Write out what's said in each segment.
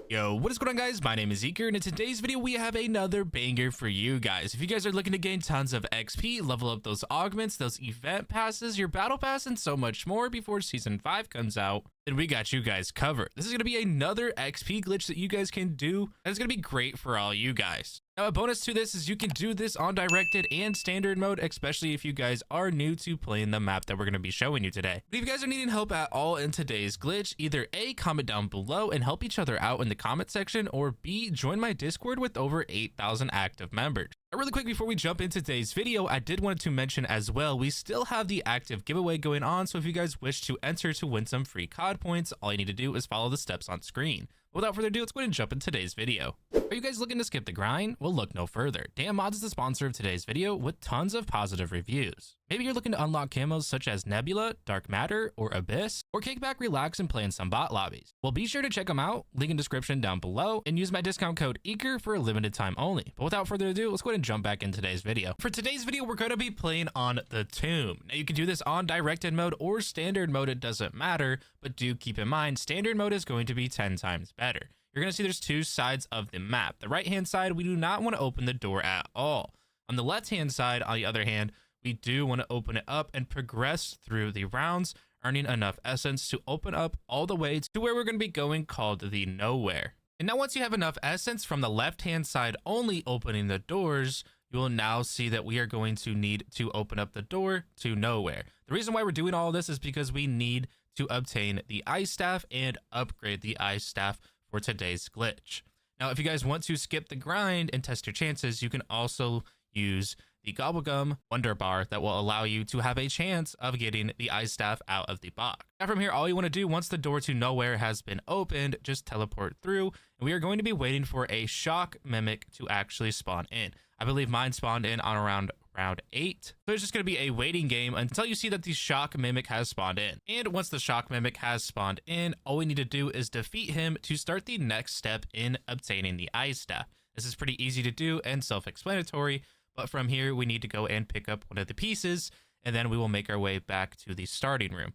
Yo, what is going on, guys? My name is Eker, and in today's video we have another banger for you guys. If you guys are looking to gain tons of XP, level up those augments, those event passes, your battle pass, and so much more before season 5 comes out, then we got you guys covered. This is going to be another XP glitch that you guys can do, and it's going to be great for all you guys. Now, a bonus to this is you can do this on directed and standard mode, especially if you guys are new to playing the map that we're going to be showing you today. But if you guys are needing help at all in today's glitch, either A, comment down below and help each other out in the comment section, or B, join my Discord with over 8,000 active members. Now, really quick before we jump into today's video, I did want to mention as well, we still have the active giveaway going on, so if you guys wish to enter to win some free COD points, all you need to do is follow the steps on screen. Without further ado, let's go ahead and jump into today's video. Are you guys looking to skip the grind? Well, look no further. CAMOS is the sponsor of today's video with tons of positive reviews. Maybe you're looking to unlock camos such as Nebula, Dark Matter, or Abyss, or kick back, relax, and play in some bot lobbies. Well, be sure to check them out, link in description down below, and use my discount code EKER for a limited time only. But without further ado, let's go ahead and jump back in today's video. For today's video, we're going to be playing on the Tomb. Now, you can do this on directed mode or standard mode, it doesn't matter, but do keep in mind, standard mode is going to be 10 times better. You're going to see there's two sides of the map. The right-hand side, we do not want to open the door at all. On the left-hand side, on the other hand, we do want to open it up and progress through the rounds, earning enough essence to open up all the way to where we're going to be going, called the Nowhere. And now once you have enough essence from the left-hand side only opening the doors, you will now see that we are going to need to open up the door to Nowhere. The reason why we're doing all of this is because we need to obtain the ice staff and upgrade the ice staff for today's glitch. Now, if you guys want to skip the grind and test your chances, you can also use the Gobblegum Wonder Bar that will allow you to have a chance of getting the ice staff out of the box. Now from here, all you want to do once the door to Nowhere has been opened, just teleport through, and we are going to be waiting for a shock mimic to actually spawn in. I believe mine spawned in on around round 8. So it's just going to be a waiting game until you see that the shock mimic has spawned in. And once the shock mimic has spawned in, all we need to do is defeat him to start the next step in obtaining the ice staff. This is pretty easy to do and self-explanatory, but from here we need to go and pick up one of the pieces, and then we will make our way back to the starting room.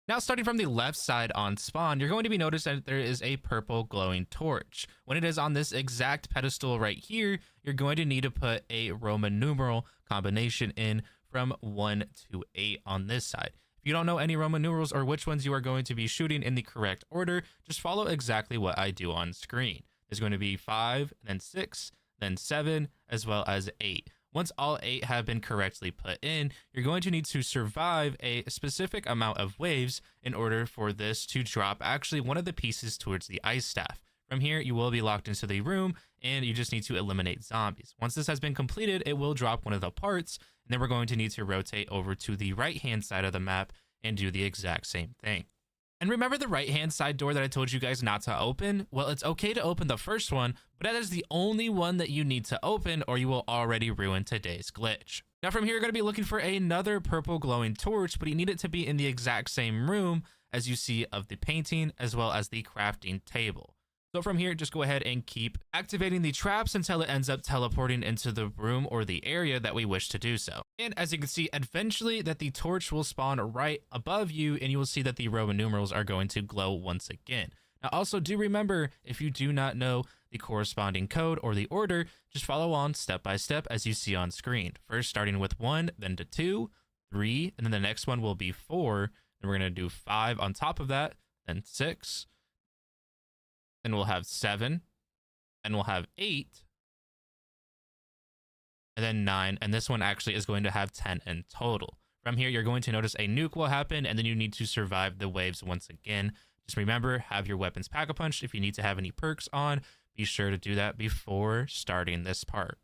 Now, starting from the left side on spawn, you're going to be noticed that there is a purple glowing torch. When it is on this exact pedestal right here, you're going to need to put a Roman numeral combination in from 1 to 8 on this side. If you don't know any Roman numerals or which ones you are going to be shooting in the correct order, just follow exactly what I do on screen. There's going to be 5, then 6, then 7, as well as 8. Once all 8 have been correctly put in, you're going to need to survive a specific amount of waves in order for this to drop actually one of the pieces towards the ice staff. From here, you will be locked into the room, and you just need to eliminate zombies. Once this has been completed, it will drop one of the parts, and then we're going to need to rotate over to the right-hand side of the map and do the exact same thing. And remember the right-hand side door that I told you guys not to open? Well, it's okay to open the first one, but that is the only one that you need to open, or you will already ruin today's glitch. Now from here, you're going to be looking for another purple glowing torch, but you need it to be in the exact same room as you see of the painting, as well as the crafting table. So from here, just go ahead and keep activating the traps until it ends up teleporting into the room or the area that we wish to do so. And as you can see, eventually that the torch will spawn right above you, and you will see that the Roman numerals are going to glow once again. Now also do remember, if you do not know the corresponding code or the order, just follow on step by step as you see on screen. First starting with 1, then to 2, 3, and then the next one will be 4, and we're going to do 5 on top of that, then 6, then we'll have 7, and we'll have 8, and then 9, and this one actually is going to have 10 in total. From here, you're going to notice a nuke will happen, and then you need to survive the waves once again. Just remember, have your weapons pack-a-punch. If you need to have any perks on, be sure to do that before starting this part.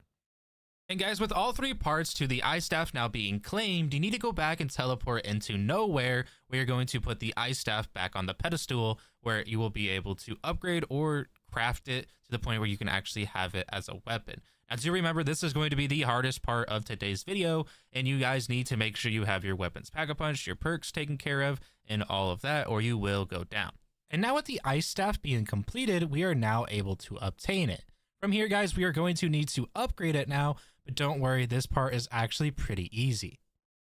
And guys, with all 3 parts to the ice staff now being claimed, you need to go back and teleport into Nowhere, where you're going to put the ice staff back on the pedestal, where you will be able to upgrade or craft it to the point where you can actually have it as a weapon. Now, do remember, this is going to be the hardest part of today's video, and you guys need to make sure you have your weapons pack-a-punch, your perks taken care of, and all of that, or you will go down. And now with the ice staff being completed, we are now able to obtain it. From here, guys, we are going to need to upgrade it now, but don't worry, this part is actually pretty easy.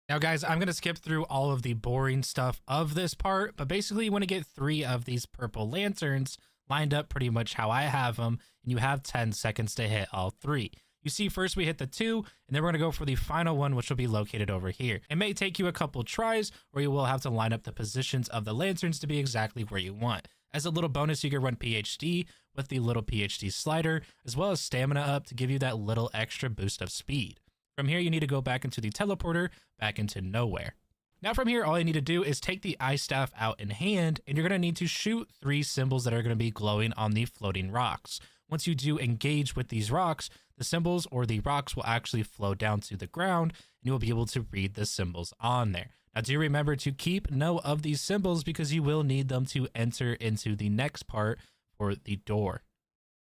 Now, guys, I'm going to skip through all of the boring stuff of this part, but basically you want to get 3 of these purple lanterns lined up pretty much how I have them, and you have 10 seconds to hit all 3. You see, first we hit the 2, and then we're going to go for the final one, which will be located over here. It may take you a couple tries, or you will have to line up the positions of the lanterns to be exactly where you want. As a little bonus, you can run PhD with the little PhD slider, as well as stamina up to give you that little extra boost of speed. From here, you need to go back into the teleporter, back into nowhere. Now from here, all you need to do is take the ice staff out in hand, and you're going to need to shoot 3 symbols that are going to be glowing on the floating rocks. Once you do engage with these rocks, the symbols or the rocks will actually flow down to the ground, and you will be able to read the symbols on there. Now do remember to keep note of these symbols because you will need them to enter into the next part for the door.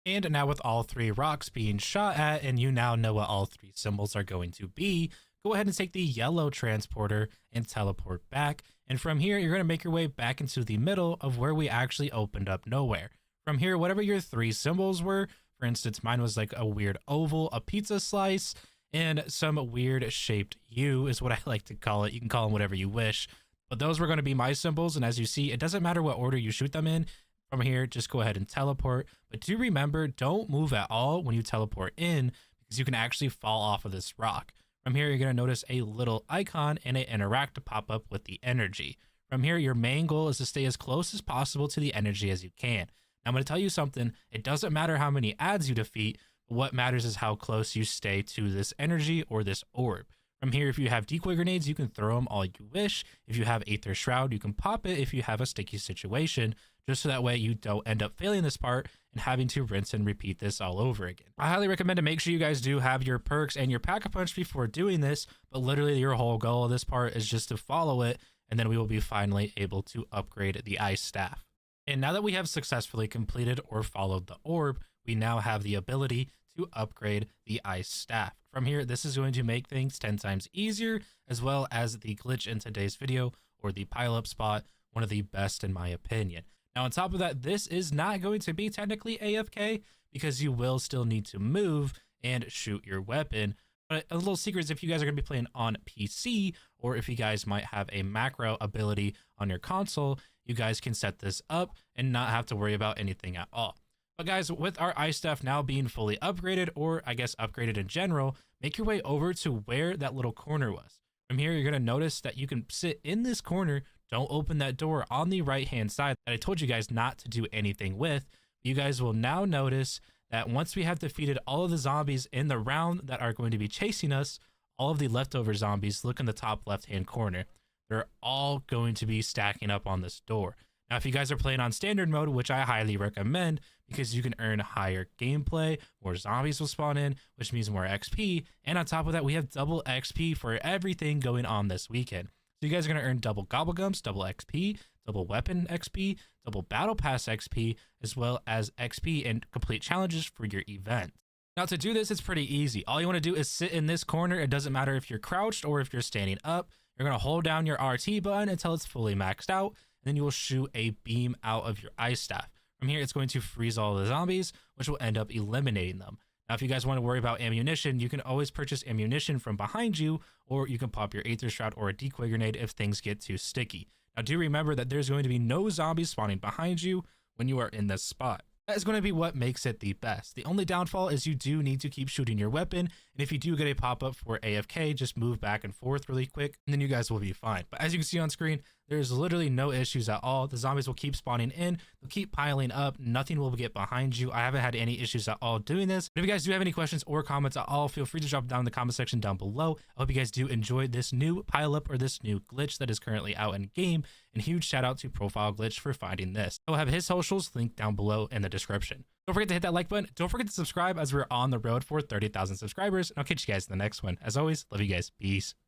And now with all 3 rocks being shot at, and you now know what all 3 symbols are going to be, go ahead and take the yellow transporter and teleport back. And from here, you're going to make your way back into the middle of where we actually opened up nowhere. From here, whatever your 3 symbols were, for instance, mine was like a weird oval, a pizza slice, and some weird shaped U is what I like to call it. You can call them whatever you wish, but those were going to be my symbols. And as you see, it doesn't matter what order you shoot them in. From here, just go ahead and teleport. But do remember, don't move at all when you teleport in because you can actually fall off of this rock. From here, you're going to notice a little icon and an interact to pop up with the energy. From here, your main goal is to stay as close as possible to the energy as you can. Now, I'm going to tell you something. It doesn't matter how many ads you defeat, but what matters is how close you stay to this energy or this orb. From here, if you have decoy grenades, you can throw them all you wish. If you have Aether Shroud, you can pop it if you have a sticky situation, just so that way you don't end up failing this part and having to rinse and repeat this all over again. I highly recommend to make sure you guys do have your perks and your Pack-a-Punch before doing this, but literally your whole goal of this part is just to follow it, and then we will be finally able to upgrade the Ice Staff. And now that we have successfully completed or followed the orb, we now have the ability to upgrade the Ice Staff. From here, this is going to make things 10 times easier, as well as the glitch in today's video, or the pile-up spot, one of the best in my opinion. Now, on top of that, this is not going to be technically AFK, because you will still need to move and shoot your weapon. But a little secret is if you guys are going to be playing on PC, or if you guys might have a macro ability on your console, you guys can set this up and not have to worry about anything at all. But guys, with our Ice Staff now being fully upgraded, or I guess upgraded in general, make your way over to where that little corner was. From here, you're going to notice that you can sit in this corner. Don't open that door on the right-hand side that I told you guys not to do anything with. You guys will now notice that once we have defeated all of the zombies in the round that are going to be chasing us, all of the leftover zombies, look in the top left-hand corner. They're all going to be stacking up on this door. Now, if you guys are playing on standard mode, which I highly recommend because you can earn higher gameplay, more zombies will spawn in, which means more XP. And on top of that, we have double XP for everything going on this weekend. So you guys are going to earn double Gobblegums, double XP, double weapon XP, double battle pass XP, as well as XP and complete challenges for your event. Now to do this, it's pretty easy. All you want to do is sit in this corner. It doesn't matter if you're crouched or if you're standing up. You're going to hold down your RT button until it's fully maxed out. And then you will shoot a beam out of your Ice Staff. From here, it's going to freeze all the zombies, which will end up eliminating them. Now, if you guys want to worry about ammunition, you can always purchase ammunition from behind you, or you can pop your Aether Shroud or a decoy grenade if things get too sticky. Now, do remember that there's going to be no zombies spawning behind you when you are in this spot. That is going to be what makes it the best. The only downfall is you do need to keep shooting your weapon, and if you do get a pop-up for AFK, just move back and forth really quick, and then you guys will be fine. But as you can see on screen, there's literally no issues at all. The zombies will keep spawning in, they'll keep piling up, nothing will get behind you. I haven't had any issues at all doing this. But if you guys do have any questions or comments at all, feel free to drop them down in the comment section down below. I hope you guys do enjoy this new pile-up or this new glitch that is currently out in game, and huge shout out to Profile Glitch for finding this. I'll have his socials linked down below in the description. Don't forget to hit that like button. Don't forget to subscribe as we're on the road for 30,000 subscribers. And I'll catch you guys in the next one. As always, love you guys. Peace.